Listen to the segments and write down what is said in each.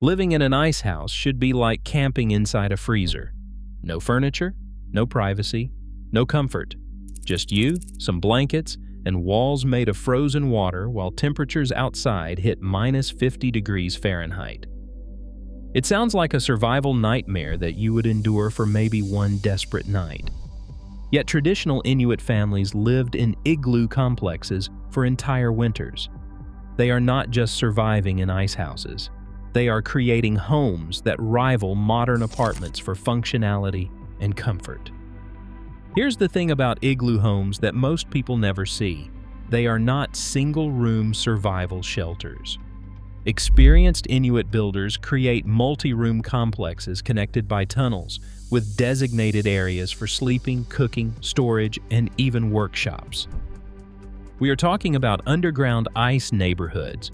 Living in an ice house should be like camping inside a freezer. No furniture, no privacy, no comfort. Just you, some blankets, and walls made of frozen water while temperatures outside hit -50 degrees Fahrenheit. It sounds like a survival nightmare that you would endure for maybe one desperate night. Yet traditional Inuit families lived in igloo complexes for entire winters. They are not just surviving in ice houses. They are creating homes that rival modern apartments for functionality and comfort. Here's the thing about igloo homes that most people never see. They are not single-room survival shelters. Experienced Inuit builders create multi-room complexes connected by tunnels with designated areas for sleeping, cooking, storage, and even workshops. We are talking about underground ice neighborhoods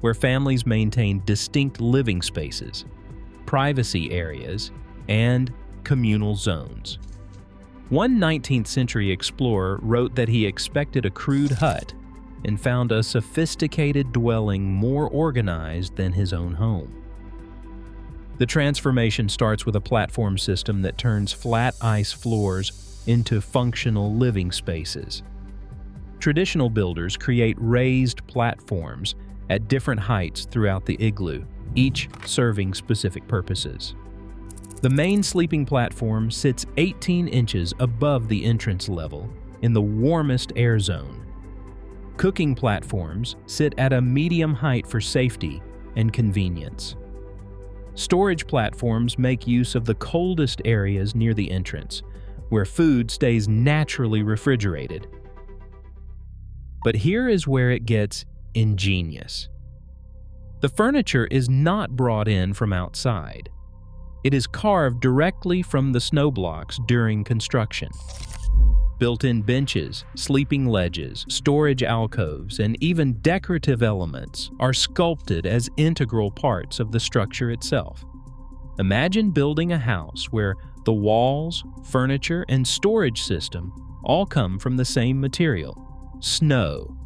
where families maintain distinct living spaces, privacy areas, and communal zones. One 19th century explorer wrote that he expected a crude hut and found a sophisticated dwelling more organized than his own home. The transformation starts with a platform system that turns flat ice floors into functional living spaces. Traditional builders create raised platforms at different heights throughout the igloo, each serving specific purposes. The main sleeping platform sits 18 inches above the entrance level in the warmest air zone. Cooking platforms sit at a medium height for safety and convenience. Storage platforms make use of the coldest areas near the entrance, where food stays naturally refrigerated. But here is where it gets ingenious. The furniture is not brought in from outside. It is carved directly from the snow blocks during construction. Built-in benches, sleeping ledges, storage alcoves, and even decorative elements are sculpted as integral parts of the structure itself. Imagine building a house where the walls, furniture, and storage system all come from the same material, snow,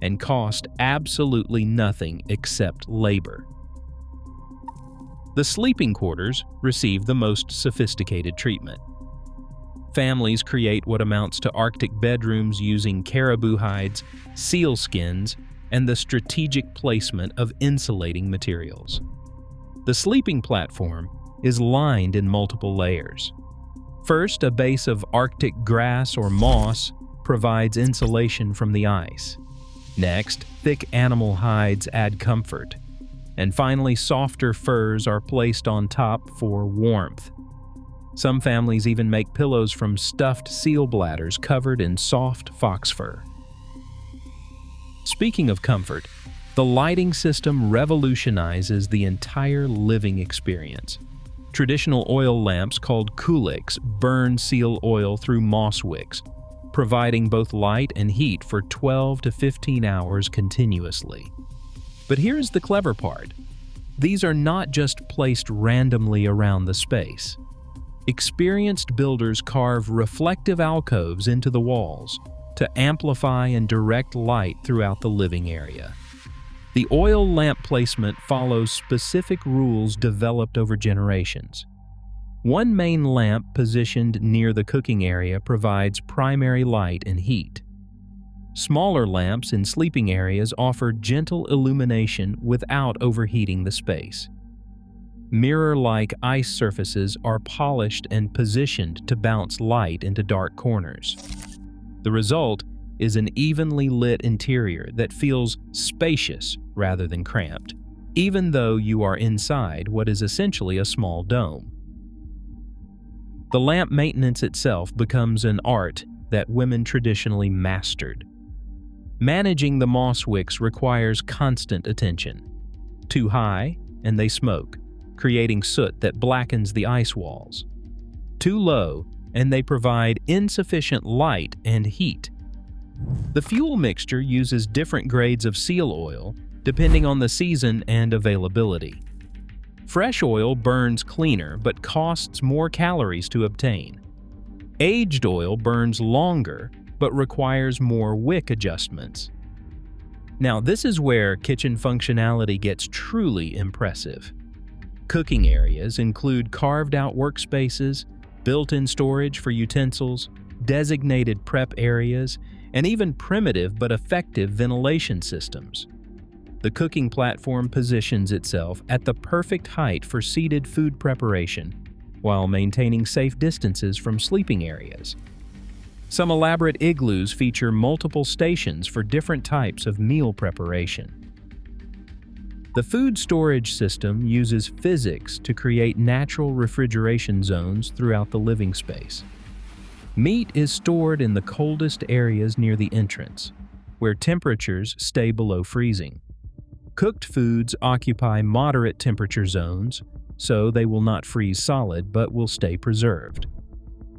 and cost absolutely nothing except labor. The sleeping quarters receive the most sophisticated treatment. Families create what amounts to Arctic bedrooms using caribou hides, seal skins, and the strategic placement of insulating materials. The sleeping platform is lined in multiple layers. First, a base of Arctic grass or moss provides insulation from the ice. Next, thick animal hides add comfort. And finally, softer furs are placed on top for warmth. Some families even make pillows from stuffed seal bladders covered in soft fox fur. Speaking of comfort, the lighting system revolutionizes the entire living experience. Traditional oil lamps called kuliks burn seal oil through moss wicks, providing both light and heat for 12 to 15 hours continuously. But here's the clever part. These are not just placed randomly around the space. Experienced builders carve reflective alcoves into the walls to amplify and direct light throughout the living area. The oil lamp placement follows specific rules developed over generations. One main lamp positioned near the cooking area provides primary light and heat. Smaller lamps in sleeping areas offer gentle illumination without overheating the space. Mirror-like ice surfaces are polished and positioned to bounce light into dark corners. The result is an evenly lit interior that feels spacious rather than cramped, even though you are inside what is essentially a small dome. The lamp maintenance itself becomes an art that women traditionally mastered. Managing the moss wicks requires constant attention. Too high, and they smoke, creating soot that blackens the ice walls. Too low, and they provide insufficient light and heat. The fuel mixture uses different grades of seal oil depending on the season and availability. Fresh oil burns cleaner but costs more calories to obtain. Aged oil burns longer but requires more wick adjustments. Now, this is where kitchen functionality gets truly impressive. Cooking areas include carved-out workspaces, built-in storage for utensils, designated prep areas, and even primitive but effective ventilation systems. The cooking platform positions itself at the perfect height for seated food preparation, while maintaining safe distances from sleeping areas. Some elaborate igloos feature multiple stations for different types of meal preparation. The food storage system uses physics to create natural refrigeration zones throughout the living space. Meat is stored in the coldest areas near the entrance, where temperatures stay below freezing. Cooked foods occupy moderate temperature zones, so they will not freeze solid but will stay preserved.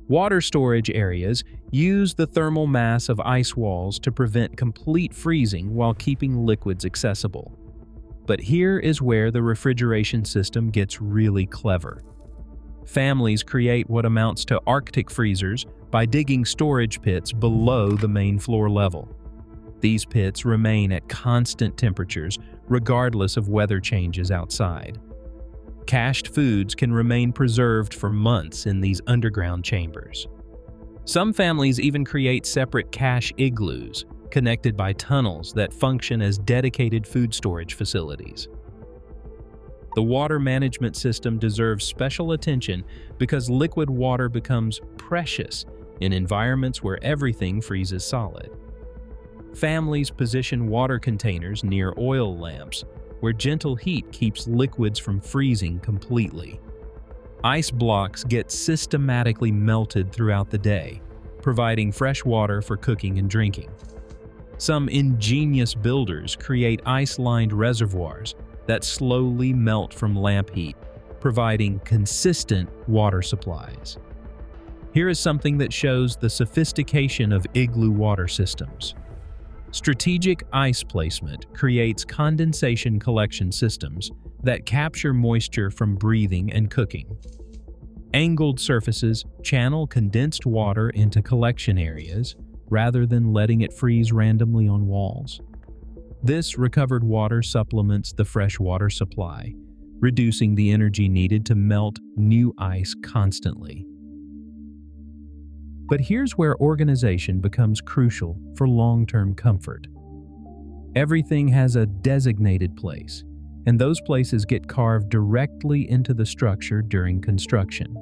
Water storage areas use the thermal mass of ice walls to prevent complete freezing while keeping liquids accessible. But here is where the refrigeration system gets really clever. Families create what amounts to Arctic freezers by digging storage pits below the main floor level. These pits remain at constant temperatures regardless of weather changes outside. Cached foods can remain preserved for months in these underground chambers. Some families even create separate cache igloos, connected by tunnels that function as dedicated food storage facilities. The water management system deserves special attention because liquid water becomes precious in environments where everything freezes solid. Families position water containers near oil lamps, where gentle heat keeps liquids from freezing completely. Ice blocks get systematically melted throughout the day, providing fresh water for cooking and drinking. Some ingenious builders create ice-lined reservoirs that slowly melt from lamp heat, providing consistent water supplies. Here is something that shows the sophistication of igloo water systems. Strategic ice placement creates condensation collection systems that capture moisture from breathing and cooking. Angled surfaces channel condensed water into collection areas rather than letting it freeze randomly on walls. This recovered water supplements the fresh water supply, reducing the energy needed to melt new ice constantly. But here's where organization becomes crucial for long-term comfort. Everything has a designated place, and those places get carved directly into the structure during construction.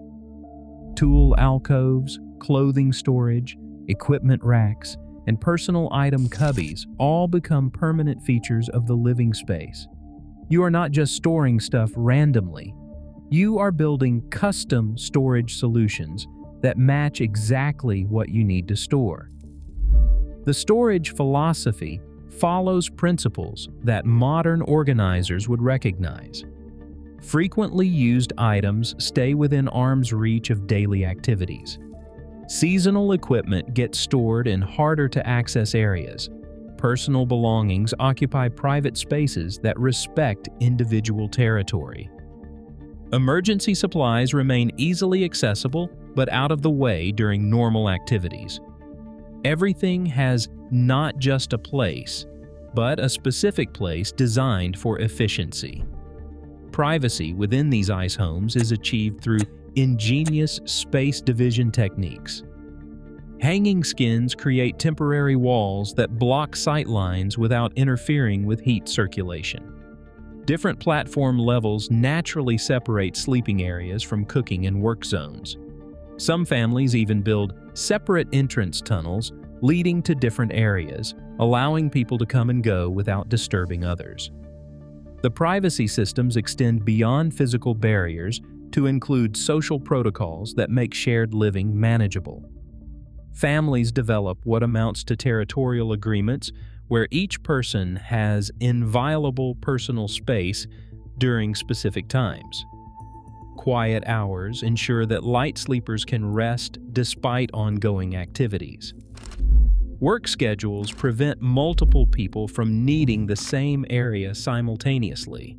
Tool alcoves, clothing storage, equipment racks, and personal item cubbies all become permanent features of the living space. You are not just storing stuff randomly. You are building custom storage solutions that match exactly what you need to store. The storage philosophy follows principles that modern organizers would recognize. Frequently used items stay within arm's reach of daily activities. Seasonal equipment gets stored in harder-to-access areas. Personal belongings occupy private spaces that respect individual territory. Emergency supplies remain easily accessible but out of the way during normal activities. Everything has not just a place, but a specific place designed for efficiency. Privacy within these ice homes is achieved through ingenious space division techniques. Hanging skins create temporary walls that block sight lines without interfering with heat circulation. Different platform levels naturally separate sleeping areas from cooking and work zones. Some families even build separate entrance tunnels leading to different areas, allowing people to come and go without disturbing others. The privacy systems extend beyond physical barriers to include social protocols that make shared living manageable. Families develop what amounts to territorial agreements where each person has inviolable personal space during specific times. Quiet hours ensure that light sleepers can rest despite ongoing activities. Work schedules prevent multiple people from needing the same area simultaneously.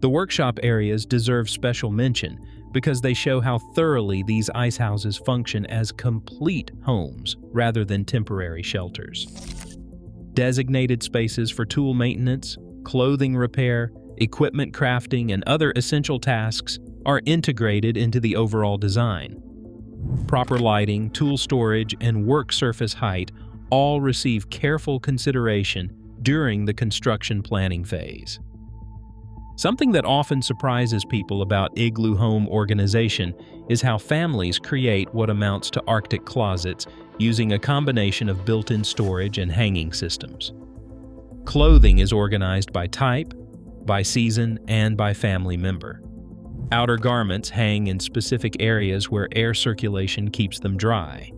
The workshop areas deserve special mention because they show how thoroughly these ice houses function as complete homes rather than temporary shelters. Designated spaces for tool maintenance, clothing repair, Equipment crafting and other essential tasks are integrated into the overall design. Proper lighting, tool storage, and work surface height all receive careful consideration during the construction planning phase. Something that often surprises people about igloo home organization is how families create what amounts to Arctic closets using a combination of built-in storage and hanging systems. Clothing is organized by type, by season, and by family member. Outer garments hang in specific areas where air circulation keeps them dry.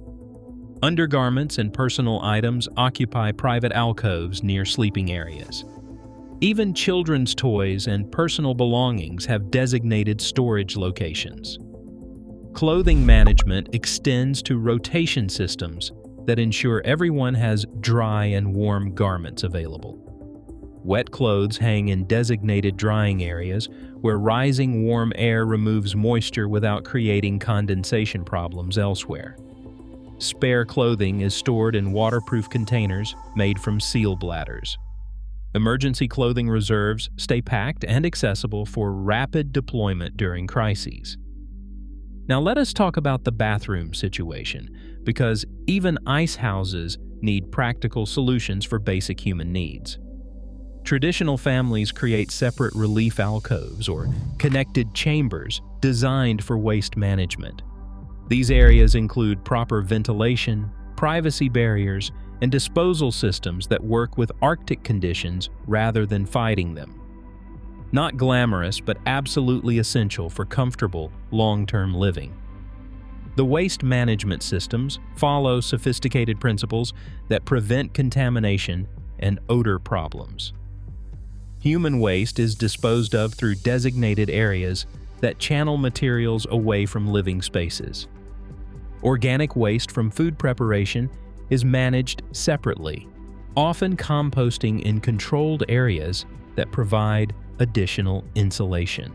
Undergarments and personal items occupy private alcoves near sleeping areas. Even children's toys and personal belongings have designated storage locations. Clothing management extends to rotation systems that ensure everyone has dry and warm garments available. Wet clothes hang in designated drying areas where rising warm air removes moisture without creating condensation problems elsewhere. Spare clothing is stored in waterproof containers made from seal bladders. Emergency clothing reserves stay packed and accessible for rapid deployment during crises. Now let us talk about the bathroom situation, because even ice houses need practical solutions for basic human needs. Traditional families create separate relief alcoves or connected chambers designed for waste management. These areas include proper ventilation, privacy barriers, and disposal systems that work with Arctic conditions rather than fighting them. Not glamorous, but absolutely essential for comfortable, long-term living. The waste management systems follow sophisticated principles that prevent contamination and odor problems. Human waste is disposed of through designated areas that channel materials away from living spaces. Organic waste from food preparation is managed separately, often composting in controlled areas that provide additional insulation.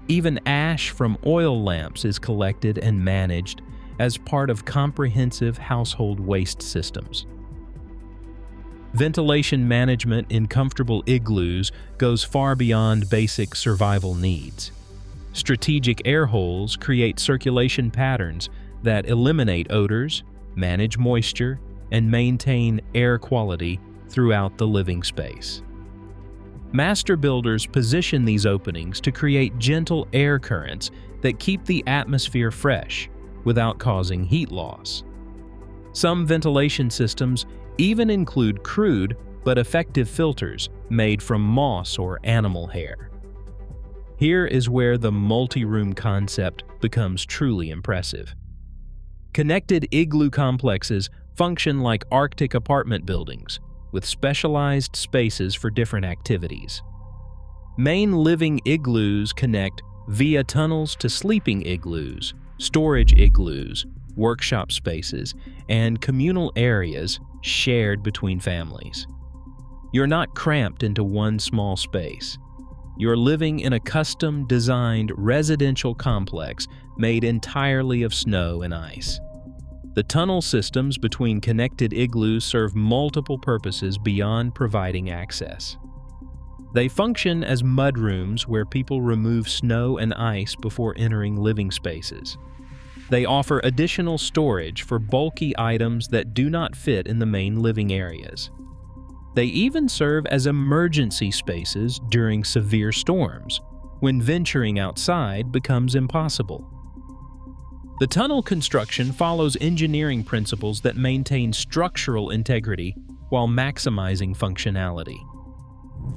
Even ash from oil lamps is collected and managed as part of comprehensive household waste systems. Ventilation management in comfortable igloos goes far beyond basic survival needs. Strategic air holes create circulation patterns that eliminate odors, manage moisture, and maintain air quality throughout the living space. Master builders position these openings to create gentle air currents that keep the atmosphere fresh without causing heat loss. Some ventilation systems even include crude but effective filters made from moss or animal hair. Here is where the multi-room concept becomes truly impressive. Connected igloo complexes function like Arctic apartment buildings, with specialized spaces for different activities. Main living igloos connect via tunnels to sleeping igloos, storage igloos, workshop spaces, and communal areas shared between families. You're not cramped into one small space. You're living in a custom-designed residential complex made entirely of snow and ice. The tunnel systems between connected igloos serve multiple purposes beyond providing access. They function as mudrooms where people remove snow and ice before entering living spaces. They offer additional storage for bulky items that do not fit in the main living areas. They even serve as emergency spaces during severe storms, when venturing outside becomes impossible. The tunnel construction follows engineering principles that maintain structural integrity while maximizing functionality.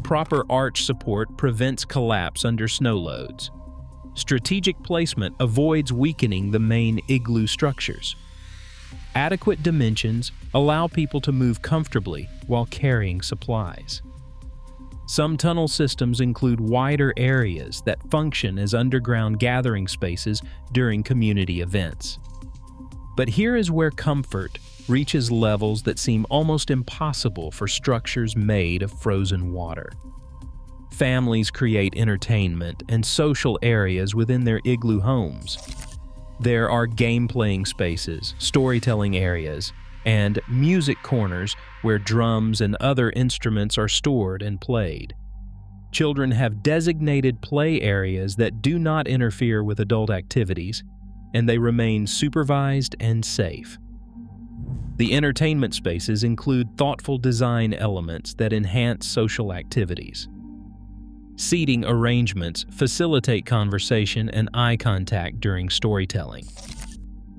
Proper arch support prevents collapse under snow loads. Strategic placement avoids weakening the main igloo structures. Adequate dimensions allow people to move comfortably while carrying supplies. Some tunnel systems include wider areas that function as underground gathering spaces during community events. But here is where comfort reaches levels that seem almost impossible for structures made of frozen water. Families create entertainment and social areas within their igloo homes. There are game-playing spaces, storytelling areas, and music corners where drums and other instruments are stored and played. Children have designated play areas that do not interfere with adult activities, and they remain supervised and safe. The entertainment spaces include thoughtful design elements that enhance social activities. Seating arrangements facilitate conversation and eye contact during storytelling.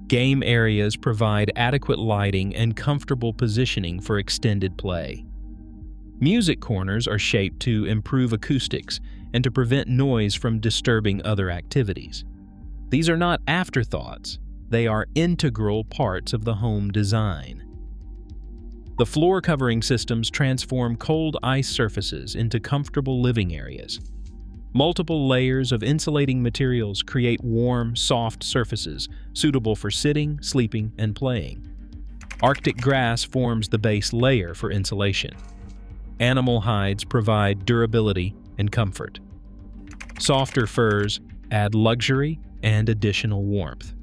Game areas provide adequate lighting and comfortable positioning for extended play. Music corners are shaped to improve acoustics and to prevent noise from disturbing other activities. These are not afterthoughts, they are integral parts of the home design. The floor covering systems transform cold ice surfaces into comfortable living areas. Multiple layers of insulating materials create warm, soft surfaces suitable for sitting, sleeping, and playing. Arctic grass forms the base layer for insulation. Animal hides provide durability and comfort. Softer furs add luxury and additional warmth.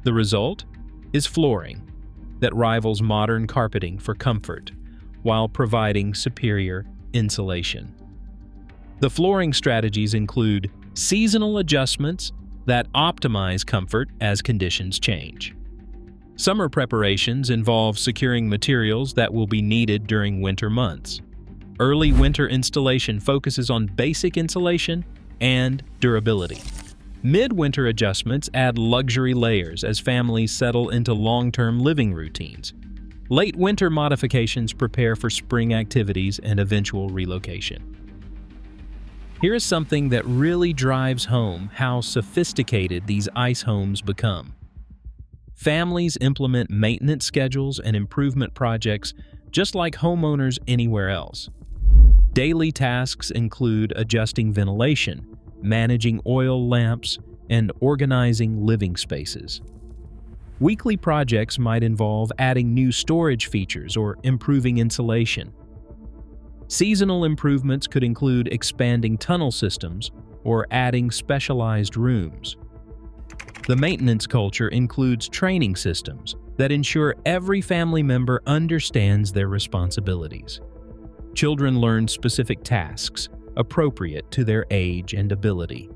The result is flooring that rivals modern carpeting for comfort while providing superior insulation. The flooring strategies include seasonal adjustments that optimize comfort as conditions change. Summer preparations involve securing materials that will be needed during winter months. Early winter installation focuses on basic insulation and durability. Midwinter adjustments add luxury layers as families settle into long-term living routines. Late winter modifications prepare for spring activities and eventual relocation. Here is something that really drives home how sophisticated these ice homes become. Families implement maintenance schedules and improvement projects just like homeowners anywhere else. Daily tasks include adjusting ventilation, managing oil lamps, and organizing living spaces. Weekly projects might involve adding new storage features or improving insulation. Seasonal improvements could include expanding tunnel systems or adding specialized rooms. The maintenance culture includes training systems that ensure every family member understands their responsibilities. Children learn specific tasks appropriate to their age and ability.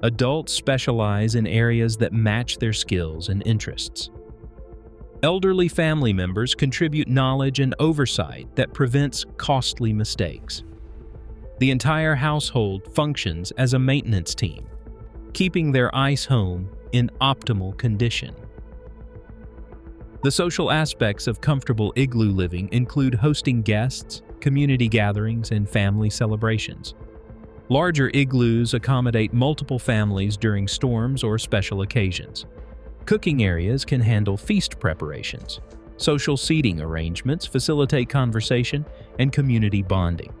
Adults specialize in areas that match their skills and interests. Elderly family members contribute knowledge and oversight that prevents costly mistakes. The entire household functions as a maintenance team, keeping their ice home in optimal condition. The social aspects of comfortable igloo living include hosting guests, community gatherings, and family celebrations. Larger igloos accommodate multiple families during storms or special occasions. Cooking areas can handle feast preparations. Social seating arrangements facilitate conversation and community bonding.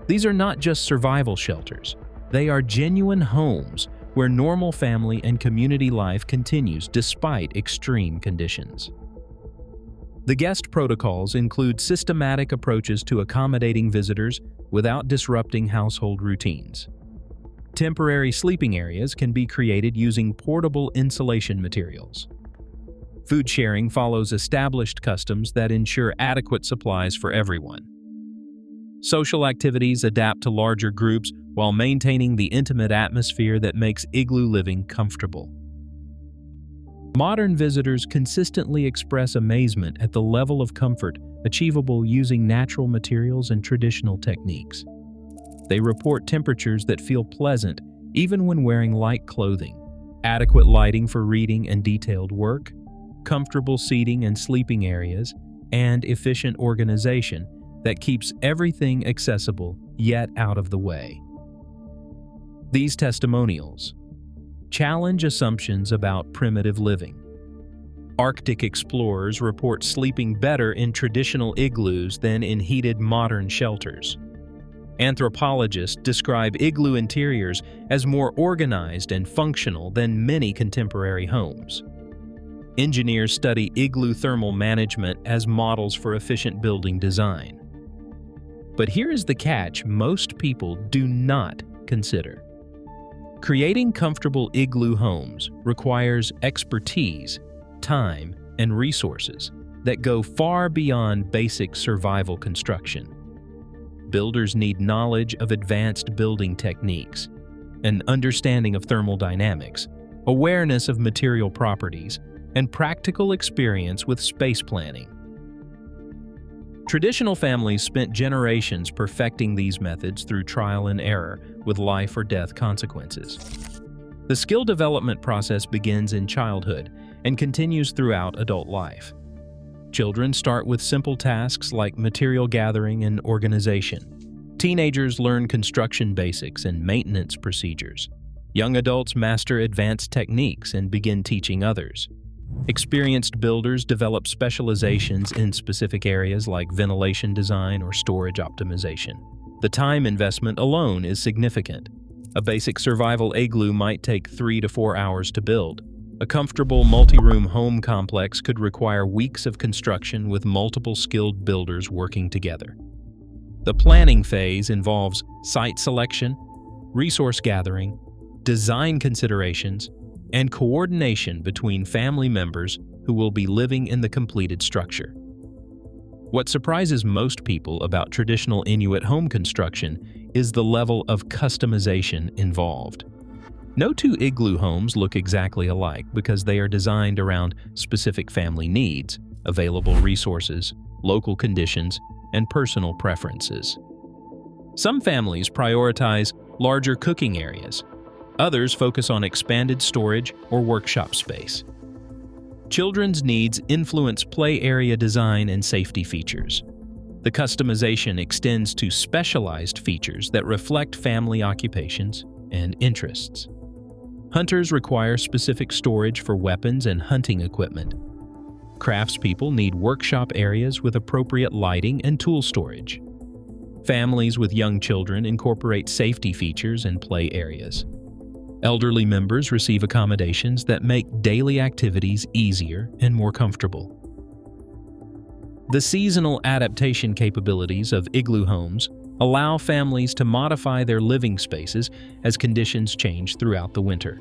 These are not just survival shelters. They are genuine homes where normal family and community life continues despite extreme conditions. The guest protocols include systematic approaches to accommodating visitors without disrupting household routines. Temporary sleeping areas can be created using portable insulation materials. Food sharing follows established customs that ensure adequate supplies for everyone. Social activities adapt to larger groups while maintaining the intimate atmosphere that makes igloo living comfortable. Modern visitors consistently express amazement at the level of comfort achievable using natural materials and traditional techniques. They report temperatures that feel pleasant even when wearing light clothing, adequate lighting for reading and detailed work, comfortable seating and sleeping areas, and efficient organization that keeps everything accessible yet out of the way. These testimonials challenge assumptions about primitive living. Arctic explorers report sleeping better in traditional igloos than in heated modern shelters. Anthropologists describe igloo interiors as more organized and functional than many contemporary homes. Engineers study igloo thermal management as models for efficient building design. But here is the catch most people do not consider. Creating comfortable igloo homes requires expertise, time, and resources that go far beyond basic survival construction. builders need knowledge of advanced building techniques, an understanding of thermal dynamics, awareness of material properties, and practical experience with space planning. Traditional families spent generations perfecting these methods through trial and error with life or death consequences. The skill development process begins in childhood and continues throughout adult life. Children start with simple tasks like material gathering and organization. Teenagers learn construction basics and maintenance procedures. Young adults master advanced techniques and begin teaching others. Experienced builders develop specializations in specific areas like ventilation design or storage optimization. The time investment alone is significant. A basic survival igloo might take 3 to 4 hours to build. A comfortable multi-room home complex could require weeks of construction with multiple skilled builders working together. The planning phase involves site selection, resource gathering, design considerations, and coordination between family members who will be living in the completed structure. What surprises most people about traditional Inuit home construction is the level of customization involved. No two igloo homes look exactly alike because they are designed around specific family needs, available resources, local conditions, and personal preferences. Some families prioritize larger cooking areas. Others focus on expanded storage or workshop space. Children's needs influence play area design and safety features. The customization extends to specialized features that reflect family occupations and interests. Hunters require specific storage for weapons and hunting equipment. Craftspeople need workshop areas with appropriate lighting and tool storage. Families with young children incorporate safety features and play areas. Elderly members receive accommodations that make daily activities easier and more comfortable. The seasonal adaptation capabilities of igloo homes allow families to modify their living spaces as conditions change throughout the winter.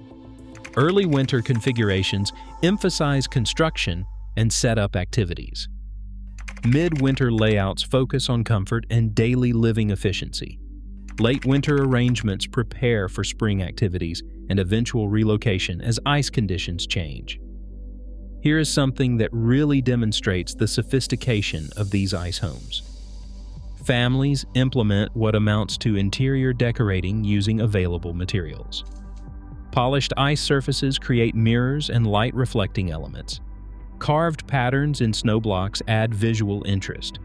Early winter configurations emphasize construction and setup activities. Mid-winter layouts focus on comfort and daily living efficiency. Late winter arrangements prepare for spring activities and eventual relocation as ice conditions change. Here is something that really demonstrates the sophistication of these ice homes. Families implement what amounts to interior decorating using available materials. Polished ice surfaces create mirrors and light-reflecting elements. Carved patterns in snow blocks add visual interest.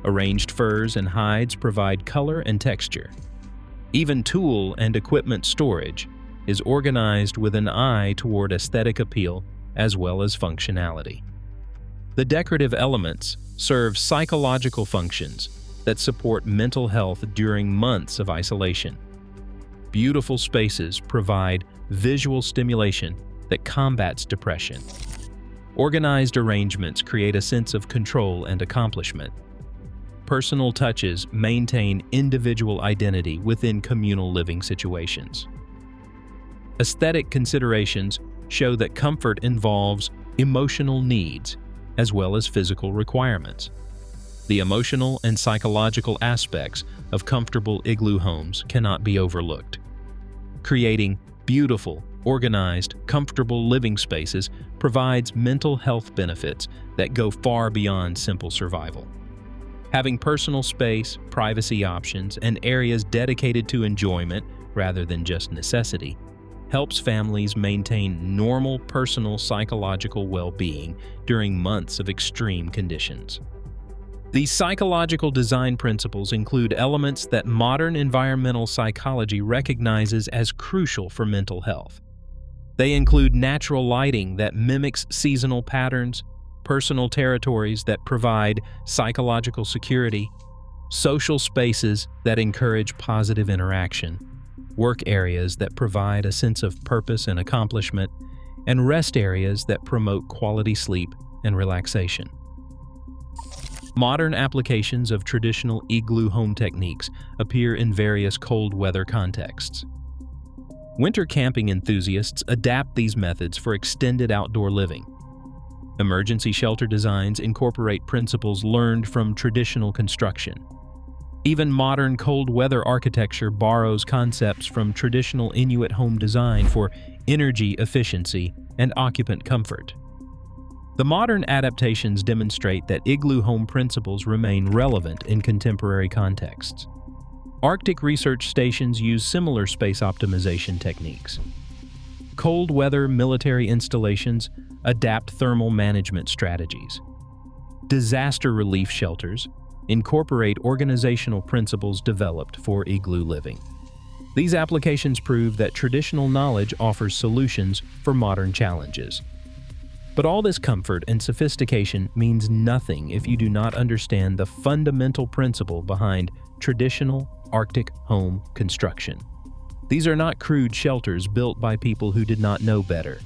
Arranged furs and hides provide color and texture. Even tool and equipment storage is organized with an eye toward aesthetic appeal as well as functionality. The decorative elements serve psychological functions that support mental health during months of isolation. Beautiful spaces provide visual stimulation that combats depression. Organized arrangements create a sense of control and accomplishment. Personal touches maintain individual identity within communal living situations. Aesthetic considerations show that comfort involves emotional needs as well as physical requirements. The emotional and psychological aspects of comfortable igloo homes cannot be overlooked. Creating beautiful, organized, comfortable living spaces provides mental health benefits that go far beyond simple survival. Having personal space, privacy options, and areas dedicated to enjoyment rather than just necessity helps families maintain normal personal psychological well-being during months of extreme conditions. These psychological design principles include elements that modern environmental psychology recognizes as crucial for mental health. They include natural lighting that mimics seasonal patterns, personal territories that provide psychological security, social spaces that encourage positive interaction, work areas that provide a sense of purpose and accomplishment, and rest areas that promote quality sleep and relaxation. Modern applications of traditional igloo home techniques appear in various cold weather contexts. Winter camping enthusiasts adapt these methods for extended outdoor living. Emergency shelter designs incorporate principles learned from traditional construction. Even modern cold weather architecture borrows concepts from traditional Inuit home design for energy efficiency and occupant comfort. The modern adaptations demonstrate that Igloo home principles remain relevant in contemporary contexts. Arctic research stations use similar space optimization techniques. Cold weather military installations adapt thermal management strategies. Disaster relief shelters incorporate organizational principles developed for igloo living. These applications prove that traditional knowledge offers solutions for modern challenges. But all this comfort and sophistication means nothing if you do not understand the fundamental principle behind traditional Arctic home construction. These are not crude shelters built by people who did not know better.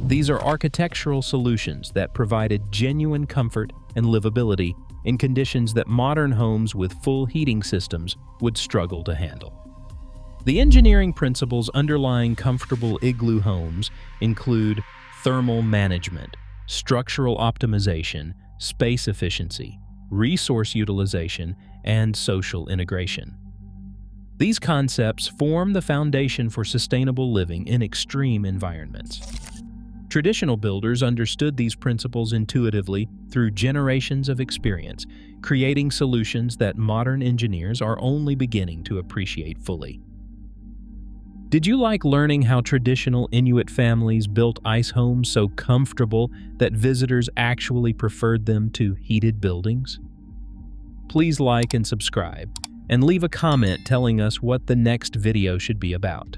These are architectural solutions that provided genuine comfort and livability in conditions that modern homes with full heating systems would struggle to handle. The engineering principles underlying comfortable igloo homes include thermal management, structural optimization, space efficiency, resource utilization, and social integration. These concepts form the foundation for sustainable living in extreme environments. Traditional builders understood these principles intuitively through generations of experience, creating solutions that modern engineers are only beginning to appreciate fully. Did you like learning how traditional Inuit families built ice homes so comfortable that visitors actually preferred them to heated buildings? Please like and subscribe, and leave a comment telling us what the next video should be about.